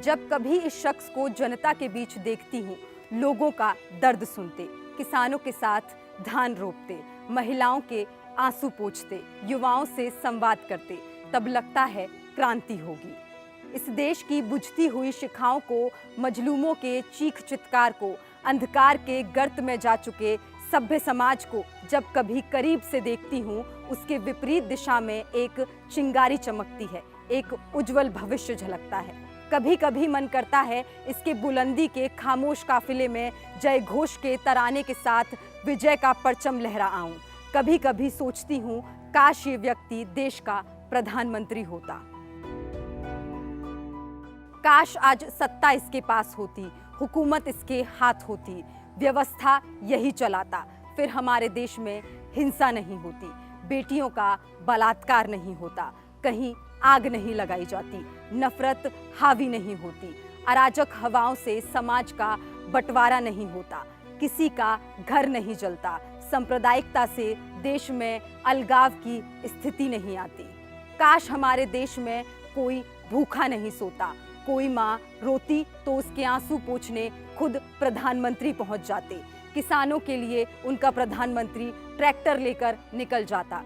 जब कभी इस शख्स को जनता के बीच देखती हूँ, लोगों का दर्द सुनते, किसानों के साथ धान रोपते, महिलाओं के आंसू पोंछते, युवाओं से संवाद करते, तब लगता है क्रांति होगी। इस देश की बुझती हुई शिखाओं को, मजलूमों के चीख चित्कार को, अंधकार के गर्त में जा चुके सभ्य समाज को जब कभी करीब से देखती हूँ, उसके विपरीत दिशा में एक चिंगारी चमकती है, एक उज्जवल भविष्य झलकता है। कभी कभी मन करता है इसके बुलंदी के खामोश काफिले में जय घोष के तराने के साथ विजय का परचम लहरा आऊं। कभी कभी सोचती हूँ, काश ये व्यक्ति देश का प्रधानमंत्री होता। काश आज सत्ता इसके पास होती, हुकूमत इसके हाथ होती, व्यवस्था यही चलाता, फिर हमारे देश में हिंसा नहीं होती, बेटियों का बलात्कार नहीं होता, कहीं आग नहीं लगाई जाती, नफरत हावी नहीं होती, अराजक हवाओं से समाज का बंटवारा नहीं होता, किसी का घर नहीं जलता, सांप्रदायिकता से देश में अलगाव की स्थिति नहीं आती। काश हमारे देश में कोई भूखा नहीं सोता, कोई माँ रोती तो उसके आंसू पोंछने खुद प्रधानमंत्री पहुंच जाते, किसानों के लिए उनका प्रधानमंत्री ट्रैक्टर लेकर निकल जाता,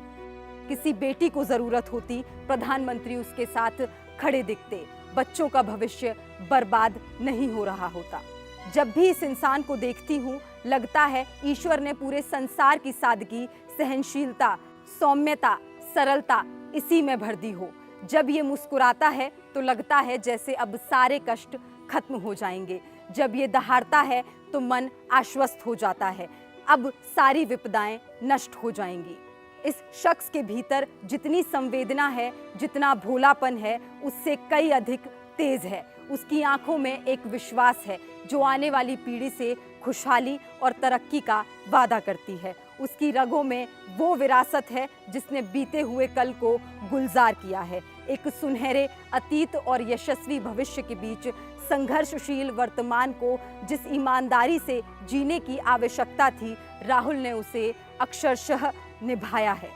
किसी बेटी को जरूरत होती प्रधानमंत्री उसके साथ खड़े दिखते, बच्चों का भविष्य बर्बाद नहीं हो रहा होता। जब भी इस इंसान को देखती हूँ, लगता है ईश्वर ने पूरे संसार की सादगी, सहनशीलता, सौम्यता, सरलता इसी में भर दी हो। जब ये मुस्कुराता है तो लगता है जैसे अब सारे कष्ट खत्म हो जाएंगे। जब ये दहाड़ता है तो मन आश्वस्त हो जाता है, अब सारी विपदाएं नष्ट हो जाएंगी। इस शख्स के भीतर जितनी संवेदना है, जितना भोलापन है, उससे कई अधिक तेज है। उसकी आंखों में एक विश्वास है जो आने वाली पीढ़ी से खुशहाली और तरक्की का वादा करती है। उसकी रगों में वो विरासत है जिसने बीते हुए कल को गुलजार किया है। एक सुनहरे अतीत और यशस्वी भविष्य के बीच संघर्षशील वर्तमान को जिस ईमानदारी से जीने की आवश्यकता थी, राहुल ने उसे अक्षरशः निभाया है।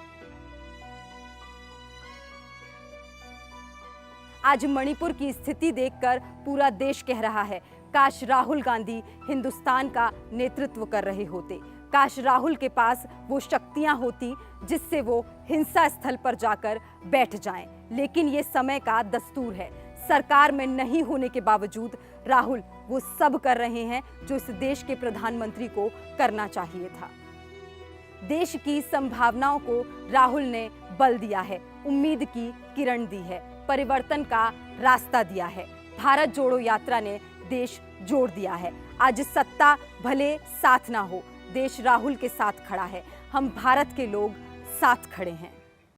आज मणिपुर की स्थिति देखकर पूरा देश कह रहा है, काश राहुल गांधी हिंदुस्तान का नेतृत्व कर रहे होते, काश राहुल के पास वो शक्तियां होती जिससे वो हिंसा स्थल पर जाकर बैठ जाएं। लेकिन ये समय का दस्तूर है, सरकार में नहीं होने के बावजूद राहुल वो सब कर रहे हैं जो इस देश के प्रधानमंत्री को करना चाहिए था। देश की संभावनाओं को राहुल ने बल दिया है, उम्मीद की किरण दी है, परिवर्तन का रास्ता दिया है। भारत जोड़ो यात्रा ने देश जोड़ दिया है। आज सत्ता भले साथ ना हो, देश राहुल के साथ खड़ा है। हम भारत के लोग साथ खड़े हैं।